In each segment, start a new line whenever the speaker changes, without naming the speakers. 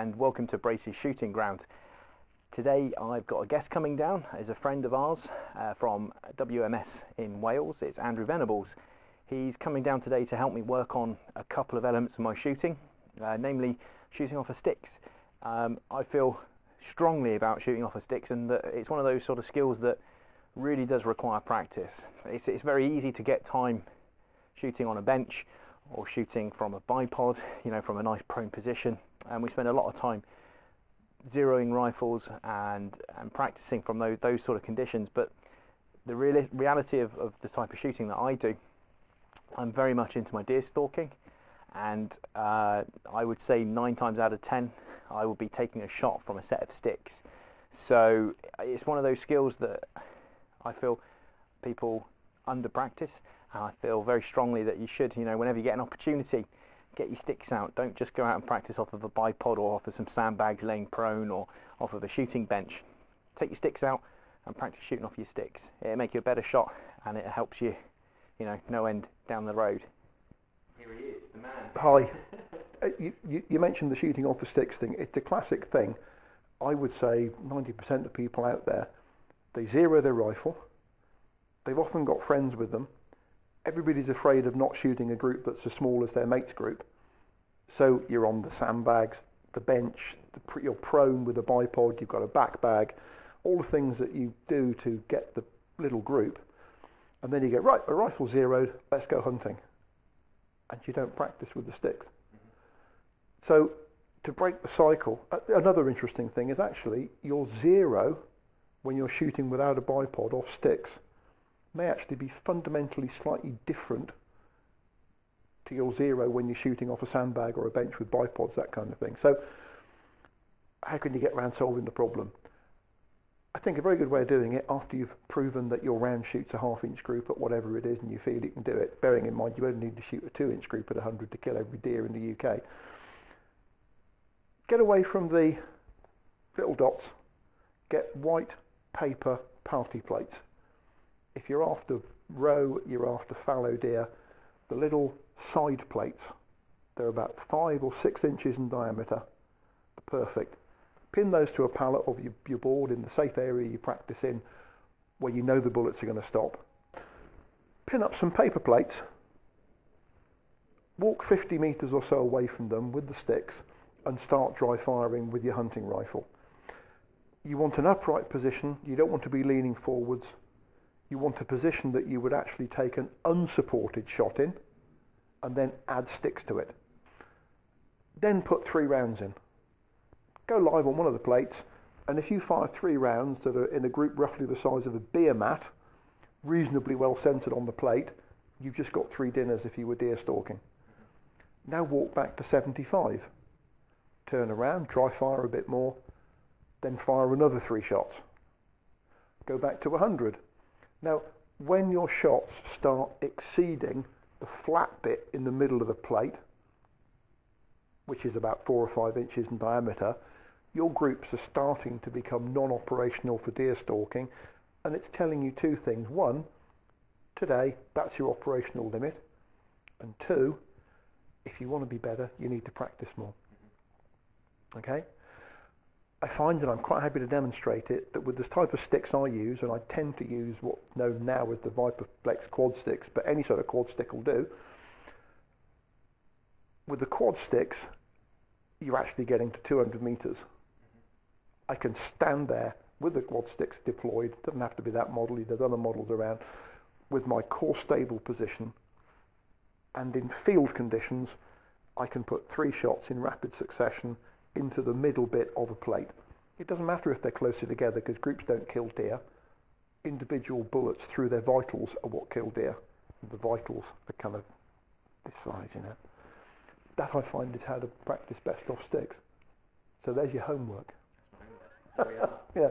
and welcome to Brace's Shooting Ground. Today I've got a guest coming down. Is a friend of ours from WMS in Wales. It's Andrew Venables. He's coming down today to help me work on a couple of elements of my shooting, namely shooting off of sticks. I feel strongly about shooting off of sticks, and that it's one of those sort of skills that really does require practice. It's very easy to get time shooting on a bench or shooting from a bipod, you know, from a nice prone position, and we spend a lot of time zeroing rifles and practicing from those sort of conditions. But the reality of the type of shooting that I do, I'm very much into my deer stalking, and I would say 9 times out of 10 I will be taking a shot from a set of sticks. So it's one of those skills that I feel people under practice, and I feel very strongly that you should, you know, whenever you get an opportunity, get your sticks out. Don't just go out and practice off of a bipod or off of some sandbags laying prone or off of a shooting bench. Take your sticks out and practice shooting off your sticks. It'll make you a better shot, and it helps you, you know, no end down the road. Here he is, the man.
Hi. You mentioned the shooting off the sticks thing. It's a classic thing. I would say 90% of people out there, they zero their rifle. They've often got friends with them. Everybody's afraid of not shooting a group that's as small as their mate's group. So you're on the sandbags, the bench, you're prone with a bipod, you've got a back bag, all the things that you do to get the little group. And then you go, right, the rifle's zeroed, let's go hunting. And you don't practice with the sticks. So to break the cycle, another interesting thing is actually your zero when you're shooting without a bipod off sticks may actually be fundamentally slightly different to your zero when you're shooting off a sandbag or a bench with bipods, that kind of thing. So how can you get around solving the problem? I think a very good way of doing it, after you've proven that your round shoots a 1/2-inch group at whatever it is and you feel you can do it, bearing in mind you only need to shoot a 2-inch group at 100 to kill every deer in the UK. Get away from the little dots, get white paper party plates. If you're after roe, you're after fallow deer, the little side plates, they're about 5 or 6 inches in diameter, perfect. Pin those to a pallet of your board in the safe area you practice in, where you know the bullets are going to stop. Pin up some paper plates, walk 50 metres or so away from them with the sticks, and start dry firing with your hunting rifle. You want an upright position, you don't want to be leaning forwards. You want a position that you would actually take an unsupported shot in and then add sticks to it. Then put 3 rounds in. Go live on one of the plates, and if you fire 3 rounds that are in a group roughly the size of a beer mat, reasonably well centered on the plate, you've just got 3 dinners if you were deer stalking. Now walk back to 75. Turn around, dry fire a bit more, then fire another 3 shots. Go back to 100. Now, when your shots start exceeding the flat bit in the middle of the plate, which is about 4 or 5 inches in diameter, your groups are starting to become non-operational for deer stalking, and it's telling you 2 things. 1, today, that's your operational limit, and 2, if you want to be better, you need to practice more. Okay? I find, and I'm quite happy to demonstrate it, that with this type of sticks I use, and I tend to use what's known now as the Viperflex quad sticks, but any sort of quad stick will do. With the quad sticks, you're actually getting to 200 metres. I can stand there with the quad sticks deployed, doesn't have to be that model, there's other models around, with my core stable position, and in field conditions, I can put 3 shots in rapid succession into the middle bit of a plate. It doesn't matter if they're closer together, because groups don't kill deer. Individual bullets through their vitals are what kill deer. The vitals are kind of this size, you know. That I find is how to practice best off sticks. So there's your homework. Yeah.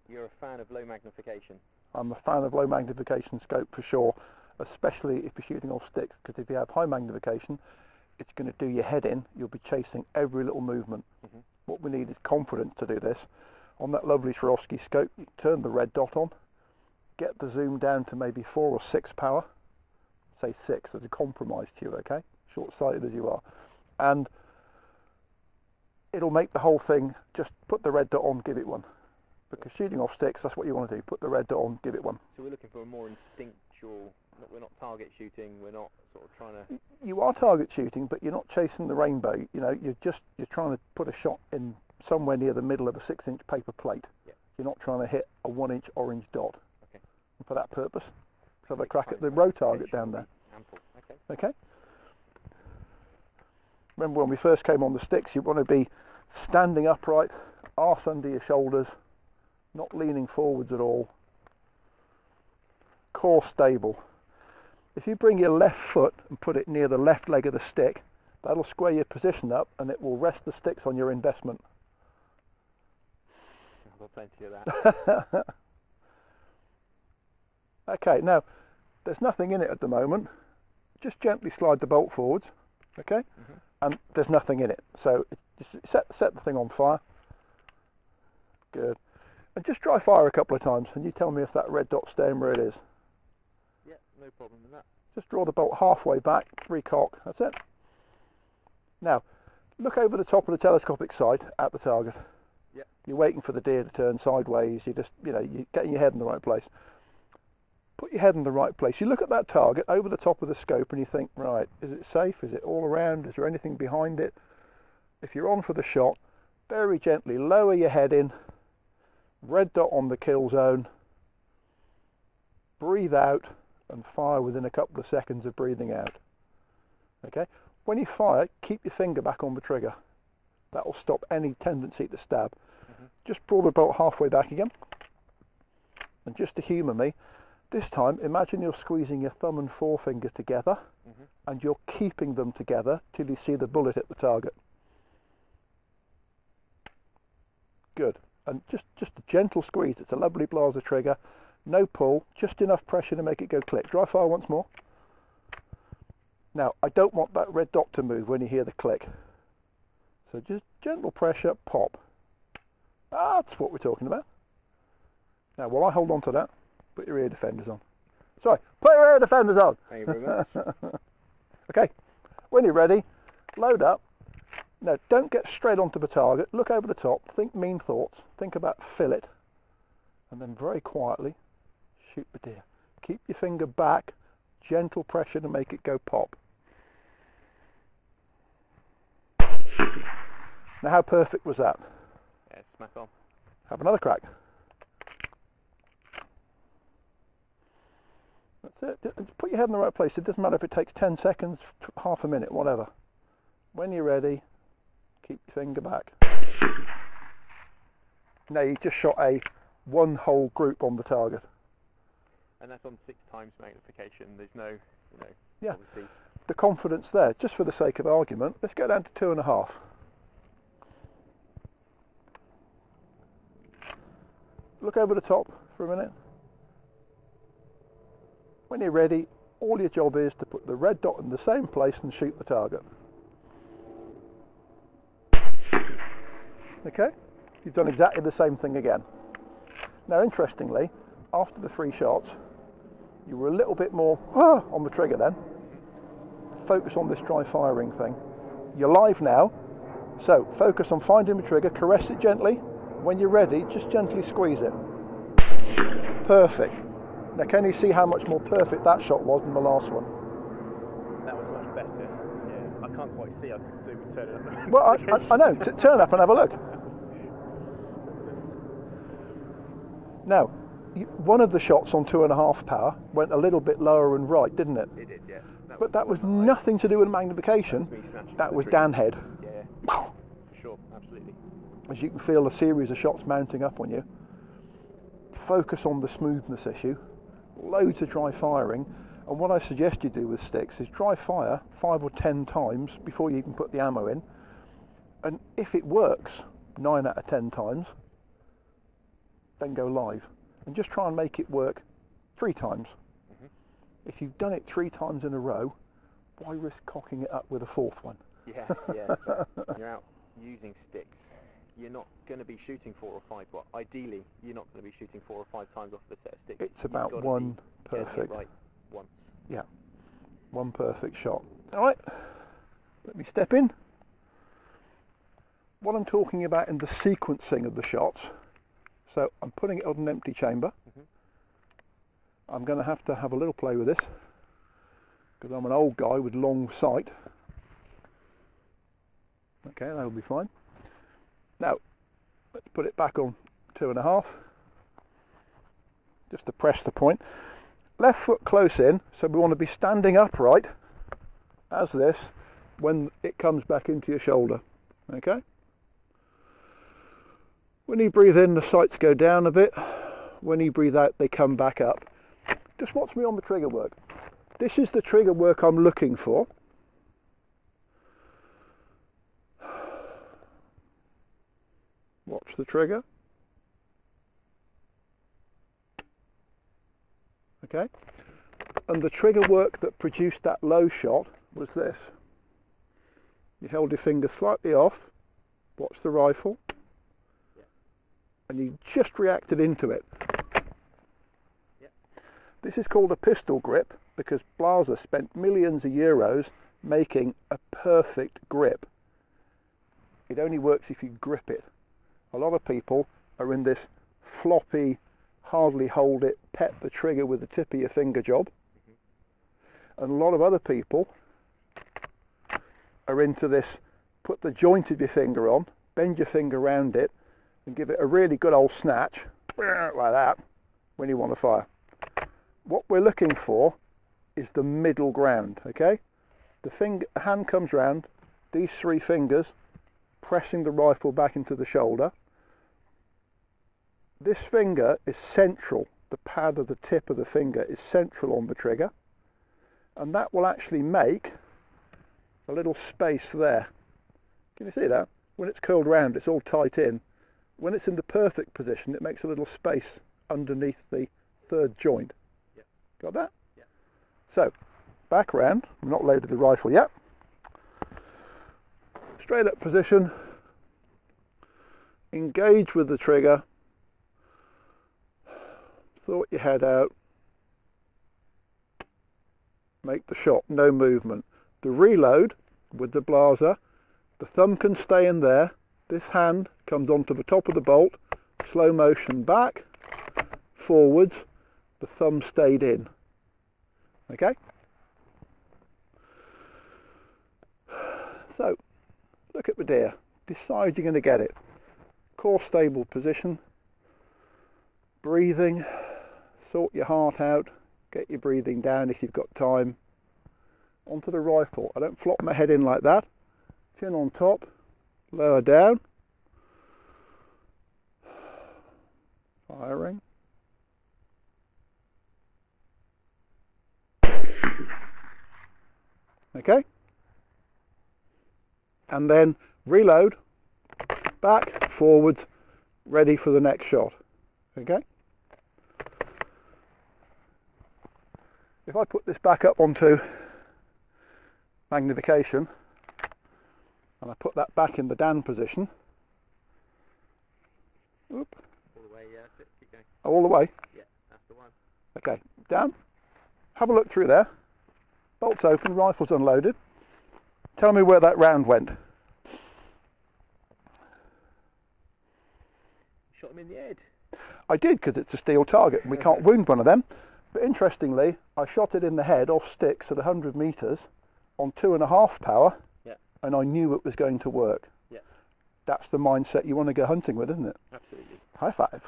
You're a fan of low magnification?
I'm a fan of low magnification scope for sure, especially if you're shooting off sticks, because if you have high magnification, it's going to do your head in. You'll be chasing every little movement. What we need is confidence to do this. On that lovely Swarovski scope, you turn the red dot on, get the zoom down to maybe 4 or 6 power, say 6 as a compromise to you, okay? Short-sighted as you are. And it'll make the whole thing, just put the red dot on, give it one. Because shooting off sticks, that's what you want to do. Put the red dot on, give it one.
So we're looking for a more instinctual, we're not target shooting, we're not sort of trying to...
You are target shooting, but you're not chasing the rainbow. You know, you're trying to put a shot in somewhere near the middle of a 6-inch paper plate. Yeah. You're not trying to hit a 1-inch orange dot. Okay. And for that purpose, let's have a crack at the row target down there.
Ample. Okay.
Okay. Remember when we first came on the sticks, you want to be standing upright, arse under your shoulders, not leaning forwards at all. Core stable. If you bring your left foot and put it near the left leg of the stick, that'll square your position up and it will rest the sticks on your investment.
I've got plenty of that.
Okay, now there's nothing in it at the moment. Just gently slide the bolt forwards, okay? And there's nothing in it. So just set the thing on fire. Good. And just dry fire a couple of times and you tell me if that red dot's staying where it is.
Yeah, no problem with that.
Just draw the bolt halfway back, recock, that's it. Now, look over the top of the telescopic sight at the target.
Yeah.
You're waiting for the deer to turn sideways, you're getting your head in the right place. Put your head in the right place. You look at that target over the top of the scope and you think, right, is it safe? Is it all around? Is there anything behind it? If you're on for the shot, very gently lower your head in, red dot on the kill zone, breathe out and fire within a couple of seconds of breathing out. Okay? When you fire, keep your finger back on the trigger. That will stop any tendency to stab. Just pull the bolt halfway back again. And just to humour me, this time imagine you're squeezing your thumb and forefinger together and you're keeping them together till you see the bullet hit the target. Good. And just a gentle squeeze. It's a lovely blaster trigger. No pull, just enough pressure to make it go click. Dry fire once more. Now, I don't want that red dot to move when you hear the click. So just gentle pressure, pop. That's what we're talking about. Now, while I hold on to that, put your ear defenders on. Sorry, put your ear defenders on.
Thank you very much.
Okay, when you're ready, load up. Now, don't get straight onto the target. Look over the top, think mean thoughts, think about fillet, and then very quietly shoot the deer. Keep your finger back, gentle pressure to make it go pop. Now, how perfect was that?
Yeah, smack on.
Have another crack. That's it. Just put your head in the right place. It doesn't matter if it takes 10 seconds, half a minute, whatever. When you're ready, keep your finger back. Now you just shot a one whole group on the target.
And that's on 6 times magnification. There's no,
yeah,
obviously.
The confidence there, just for the sake of argument, let's go down to 2.5. Look over the top for a minute. When you're ready, all your job is to put the red dot in the same place and shoot the target. Okay? You've done exactly the same thing again. Now, interestingly, after the 3 shots, you were a little bit more on the trigger then. Focus on this dry firing thing. You're live now, so focus on finding the trigger, caress it gently. When you're ready, just gently squeeze it. Perfect. Now, can you see how much more perfect that shot was than the last one?
That was much better. Yeah, I can't quite see. I could do with turning up.
Well, I know. Turn up and have a look. Now, one of the shots on 2.5 power went a little bit lower and right, didn't it?
It did, yeah.
But that was nothing to do with magnification. That was Dan head.
Yeah, sure, absolutely.
As you can feel a series of shots mounting up on you. Focus on the smoothness issue. Loads of dry firing. And what I suggest you do with sticks is dry fire 5 or 10 times before you even put the ammo in. And if it works 9 out of 10 times, then go live. And just try and make it work 3 times. If you've done it 3 times in a row, why risk cocking it up with a 4th one?
Yeah. You're out using sticks. You're not going to be shooting 4 or 5. Well, ideally, you're not going to be shooting 4 or 5 times off the set of sticks.
It's about one perfect.
Right once.
Yeah, one perfect shot. All right, let me step in. what I'm talking about in the sequencing of the shots. So I'm putting it on an empty chamber. I'm going to have a little play with this because I'm an old guy with long sight. Okay, that'll be fine. Now, let's put it back on 2.5, just to press the point. Left foot close in, so we want to be standing upright as this when it comes back into your shoulder. Okay? When you breathe in, the sights go down a bit. When you breathe out, they come back up. Just watch me on the trigger work. This is the trigger work I'm looking for. Watch the trigger. Okay, and the trigger work that produced that low shot was this. You held your finger slightly off, watch the rifle, and you just reacted into it. This is called a pistol grip because Blaser spent millions of euros making a perfect grip. It only works if you grip it. A lot of people are in this floppy, hardly hold it, pet the trigger with the tip of your finger job. And a lot of other people are into this, put the joint of your finger on, bend your finger around it, and give it a really good old snatch, like that, when you want to fire. What we're looking for is the middle ground, okay? The hand comes round, these 3 fingers, pressing the rifle back into the shoulder. This finger is central, the pad of the tip of the finger is central on the trigger, and that will actually make a little space there. Can you see that? When it's curled round, it's all tight in. When it's in the perfect position, it makes a little space underneath the 3rd joint. Yep. Got that? Yep. So, back round, I've not loaded the rifle yet. Straight up position, engage with the trigger, sort your head out, make the shot, no movement. The reload with the Blaser, the thumb can stay in there, this hand comes onto the top of the bolt, slow motion back, forwards, the thumb stayed in. Okay? So, look at the deer, decide you're going to get it. Core stable position, breathing, sort your heart out, get your breathing down if you've got time. Onto the rifle, I don't flop my head in like that, chin on top, lower down, firing. Okay? And then reload, back, forwards, ready for the next shot. Okay? If I put this back up onto Magnification and I put that back in the down position. Oop.
All the way, yeah, just keep going.
All the way?
Yeah, that's the one.
Okay, down. Have a look through there. Bolts open, rifle's unloaded. Tell me where that round went.
Shot him in the head.
I did, because it's a steel target and we can't wound one of them. But interestingly, I shot it in the head off sticks at 100 metres on 2.5 power, and I knew it was going to work. Yeah. That's the mindset you want to go hunting with, isn't it?
Absolutely.
High five.